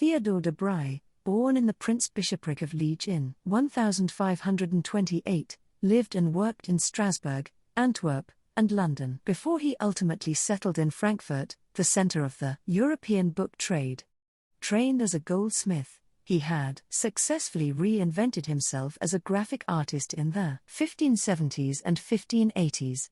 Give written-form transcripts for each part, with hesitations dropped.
Theodore de Bry, born in the Prince-Bishopric of Liege in 1528, lived and worked in Strasbourg, Antwerp, and London before he ultimately settled in Frankfurt, the center of the European book trade. Trained as a goldsmith, he had successfully reinvented himself as a graphic artist in the 1570s and 1580s.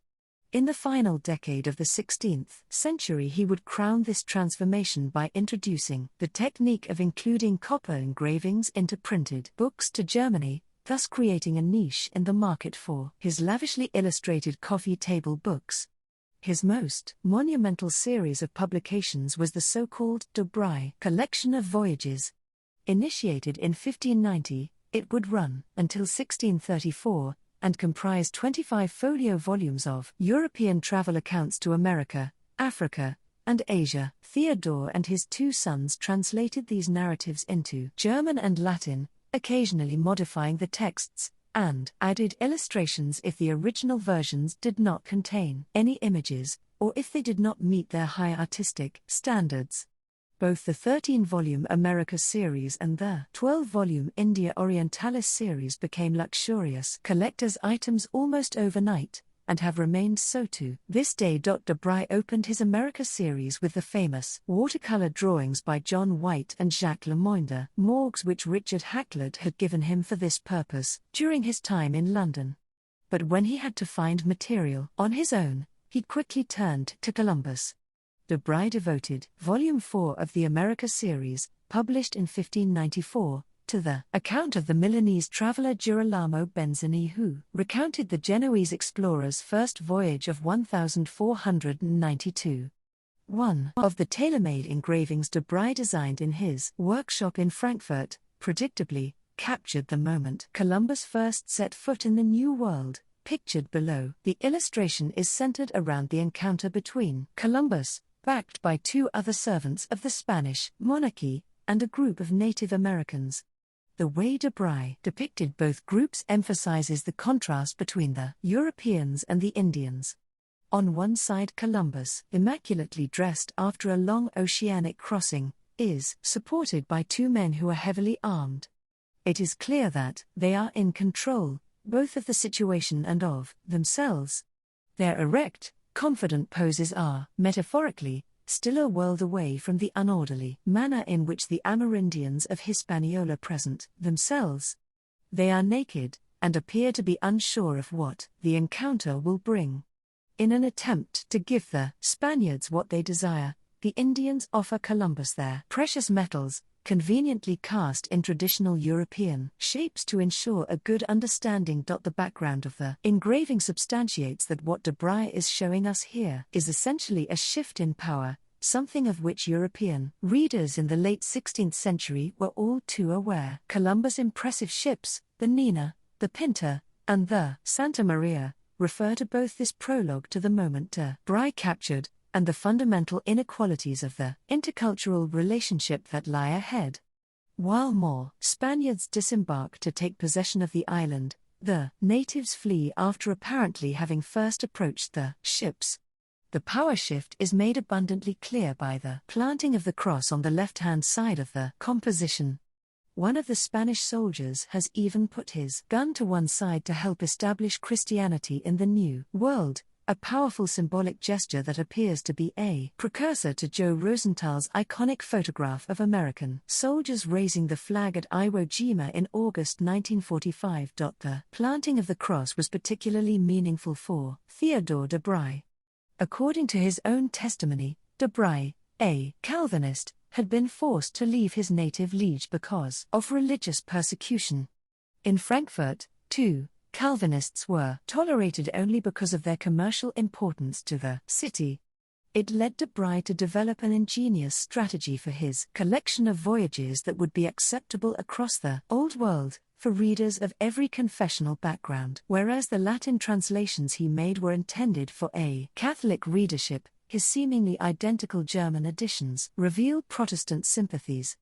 In the final decade of the 16th century, he would crown this transformation by introducing the technique of including copper engravings into printed books to Germany, thus creating a niche in the market for his lavishly illustrated coffee table books. His most monumental series of publications was the so-called de Bry collection of voyages. Initiated in 1590, it would run until 1634, and comprise 25 folio volumes of European travel accounts to America, Africa, and Asia. Theodore and his two sons translated these narratives into German and Latin, occasionally modifying the texts, and added illustrations if the original versions did not contain any images, or if they did not meet their high artistic standards. Both the 13-volume America series and the 12-volume India Orientalis series became luxurious collector's items almost overnight, and have remained so to this day. De Bry opened his America series with the famous watercolor drawings by John White and Jacques Lemoyne Morgues, which Richard Hakluyt had given him for this purpose during his time in London. But when he had to find material on his own, he quickly turned to Columbus. De Bry devoted Volume 4 of the America series, published in 1594, to the account of the Milanese traveller Girolamo Benzani, who recounted the Genoese explorer's first voyage of 1492. One of the tailor-made engravings de Bry designed in his workshop in Frankfurt, predictably, captured the moment Columbus first set foot in the New World. Pictured below, the illustration is centered around the encounter between Columbus, backed by two other servants of the Spanish monarchy, and a group of Native Americans. The way de Bry depicted both groups emphasizes the contrast between the Europeans and the Indians. On one side, Columbus, immaculately dressed after a long oceanic crossing, is supported by two men who are heavily armed. It is clear that they are in control, both of the situation and of themselves. Their erect, confident poses are, metaphorically, still a world away from the unorderly manner in which the Amerindians of Hispaniola present themselves. They are naked, and appear to be unsure of what the encounter will bring. In an attempt to give the Spaniards what they desire, the Indians offer Columbus their precious metals, conveniently cast in traditional European shapes to ensure a good understanding. The background of the engraving substantiates that what de Bry is showing us here is essentially a shift in power, something of which European readers in the late 16th century were all too aware. Columbus' impressive ships, the Nina, the Pinta, and the Santa Maria, refer to both this prologue to the moment de Bry captured, and the fundamental inequalities of the intercultural relationship that lie ahead. While more Spaniards disembark to take possession of the island, the natives flee after apparently having first approached the ships. The power shift is made abundantly clear by the planting of the cross on the left-hand side of the composition. One of the Spanish soldiers has even put his gun to one side to help establish Christianity in the New World, a powerful symbolic gesture that appears to be a precursor to Joe Rosenthal's iconic photograph of American soldiers raising the flag at Iwo Jima in August 1945. The planting of the cross was particularly meaningful for Theodore de Bry. According to his own testimony, de Bry, a Calvinist, had been forced to leave his native Liege because of religious persecution. In Frankfurt, too, Calvinists were tolerated only because of their commercial importance to the city. It led de Bry to develop an ingenious strategy for his collection of voyages that would be acceptable across the Old World, for readers of every confessional background. Whereas the Latin translations he made were intended for a Catholic readership, his seemingly identical German editions reveal Protestant sympathies.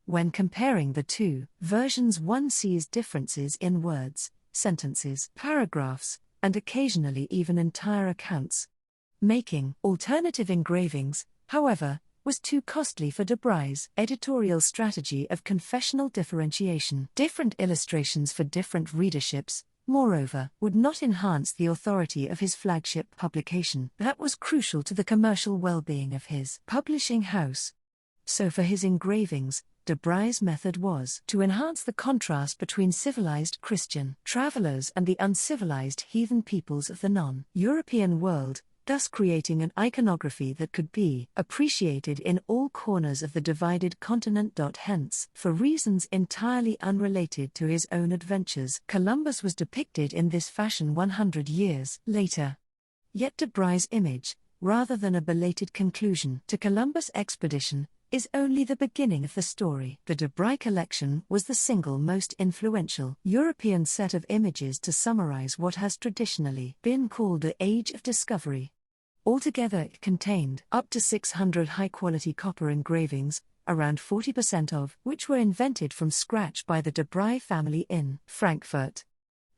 When comparing the two versions, one sees differences in words, sentences, paragraphs, and occasionally even entire accounts. Making alternative engravings, however, was too costly for de Brye's editorial strategy of confessional differentiation. Different illustrations for different readerships, moreover, would not enhance the authority of his flagship publication. That was crucial to the commercial well-being of his publishing house. So for his engravings, de Brye's method was to enhance the contrast between civilized Christian travelers and the uncivilized heathen peoples of the non-European world, thus creating an iconography that could be appreciated in all corners of the divided continent. Hence, for reasons entirely unrelated to his own adventures, Columbus was depicted in this fashion 100 years later. Yet de Brye's image, rather than a belated conclusion to Columbus' expedition, is only the beginning of the story. The de Brye collection was the single most influential European set of images to summarize what has traditionally been called the Age of Discovery. Altogether it contained up to 600 high-quality copper engravings, around 40% of which were invented from scratch by the de Brye family in Frankfurt.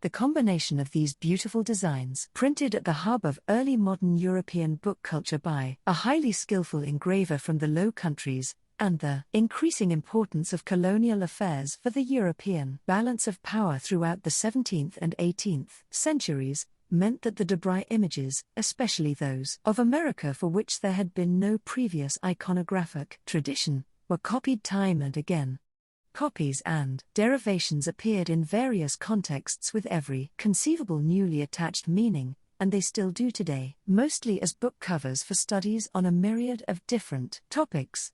The combination of these beautiful designs, printed at the hub of early modern European book culture by a highly skillful engraver from the Low Countries, and the increasing importance of colonial affairs for the European balance of power throughout the 17th and 18th centuries, meant that the de Brye images, especially those of America for which there had been no previous iconographic tradition, were copied time and again. Copies and derivations appeared in various contexts with every conceivable newly attached meaning, and they still do today, mostly as book covers for studies on a myriad of different topics.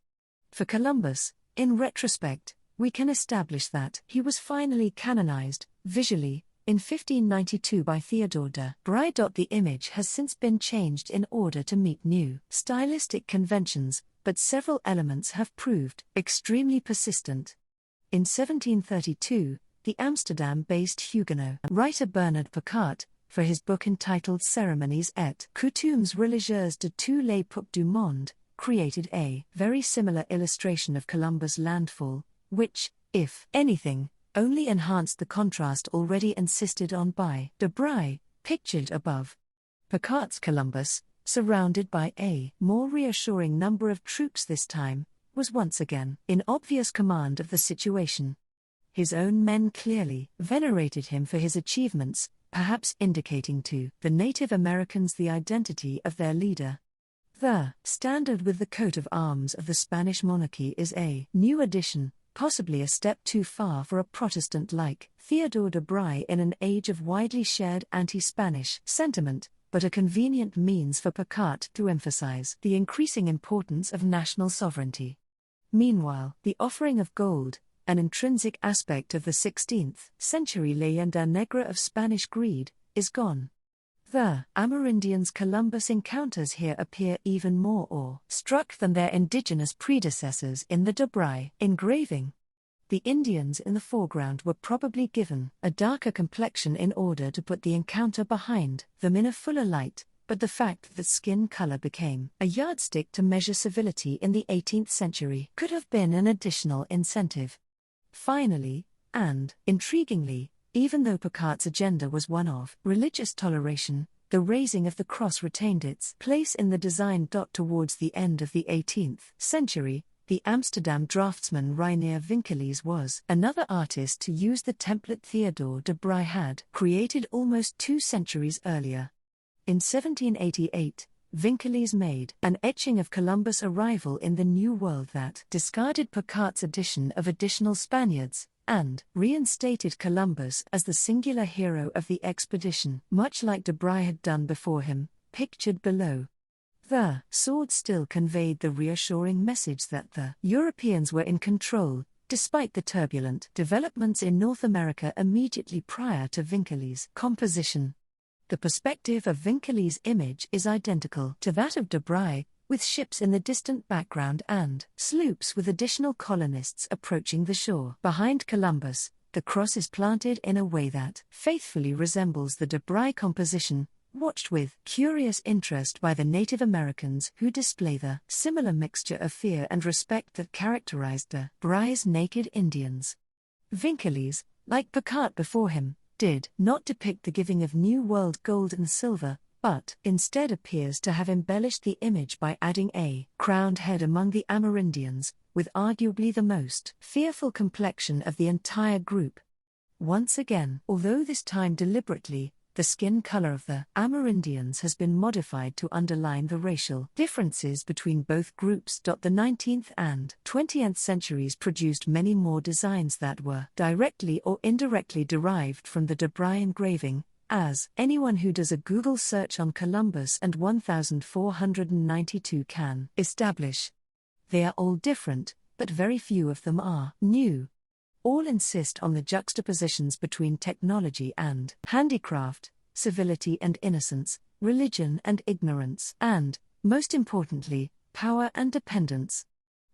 For Columbus, in retrospect, we can establish that he was finally canonized, visually, in 1592 by Theodore de Brye. The image has since been changed in order to meet new stylistic conventions, but several elements have proved extremely persistent. In 1732, the Amsterdam-based Huguenot writer Bernard Picquart, for his book entitled Cérémonies et coutumes religieuses de tous les peuples du monde, created a very similar illustration of Columbus' landfall, which, if anything, only enhanced the contrast already insisted on by de Brye, pictured above. Picquart's Columbus, surrounded by a more reassuring number of troops this time, was once again in obvious command of the situation. His own men clearly venerated him for his achievements, perhaps indicating to the Native Americans the identity of their leader. The standard with the coat of arms of the Spanish monarchy is a new addition, possibly a step too far for a Protestant like Theodore de Brye in an age of widely shared anti-Spanish sentiment, but a convenient means for Picquart to emphasize the increasing importance of national sovereignty. Meanwhile, the offering of gold, an intrinsic aspect of the 16th century leyenda negra of Spanish greed, is gone. The Amerindians Columbus encounters here appear even more awe-struck than their indigenous predecessors in the de Brye engraving. The Indians in the foreground were probably given a darker complexion in order to put the encounter behind them in a fuller light, but the fact that skin color became a yardstick to measure civility in the 18th century could have been an additional incentive. Finally, and intriguingly, even though Picquart's agenda was one of religious toleration, the raising of the cross retained its place in the design. Towards the end of the 18th century, the Amsterdam draftsman Reinier Vinkeles was another artist to use the template Theodore de Brye had created almost 2 centuries earlier. In 1788, Vinkeles made an etching of Columbus' arrival in the New World that discarded Picquart's addition of additional Spaniards, and reinstated Columbus as the singular hero of the expedition, much like de Brye had done before him, pictured below. The sword still conveyed the reassuring message that the Europeans were in control, despite the turbulent developments in North America immediately prior to Vinkeles' composition. The perspective of Vinkeles' image is identical to that of de Brye, with ships in the distant background and sloops with additional colonists approaching the shore. Behind Columbus, the cross is planted in a way that faithfully resembles the de Brye composition, watched with curious interest by the Native Americans who display the similar mixture of fear and respect that characterized de Brye's naked Indians. Vinkeles, like Picquart before him, did not depict the giving of New World gold and silver, but instead appears to have embellished the image by adding a crowned head among the Amerindians, with arguably the most fearful complexion of the entire group. Once again, although this time deliberately, the skin color of the Amerindians has been modified to underline the racial differences between both groups. The 19th and 20th centuries produced many more designs that were directly or indirectly derived from the Debray engraving, as anyone who does a Google search on Columbus and 1492 can establish. They are all different, but very few of them are new. All insist on the juxtapositions between technology and handicraft, civility and innocence, religion and ignorance, and, most importantly, power and dependence.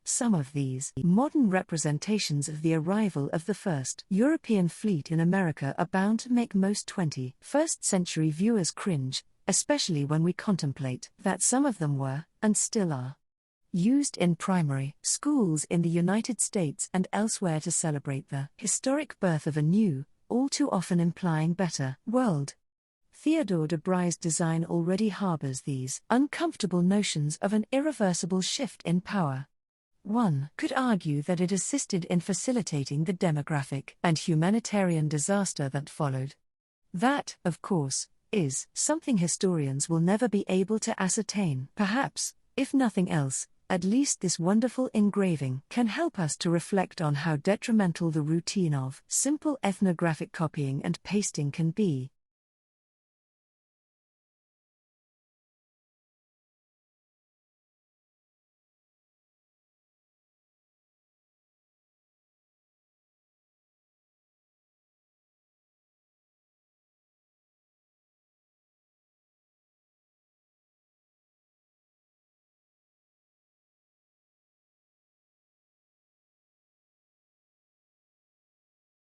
Some of these modern representations of the arrival of the first European fleet in America are bound to make most 21st century viewers cringe, especially when we contemplate that some of them were, and still are, used in primary schools in the United States and elsewhere to celebrate the historic birth of a new, all too often implying better, world. Theodore Debray's design already harbors these uncomfortable notions of an irreversible shift in power. One could argue that it assisted in facilitating the demographic and humanitarian disaster that followed. That, of course, is something historians will never be able to ascertain. Perhaps, if nothing else, at least this wonderful engraving can help us to reflect on how detrimental the routine of simple ethnographic copying and pasting can be.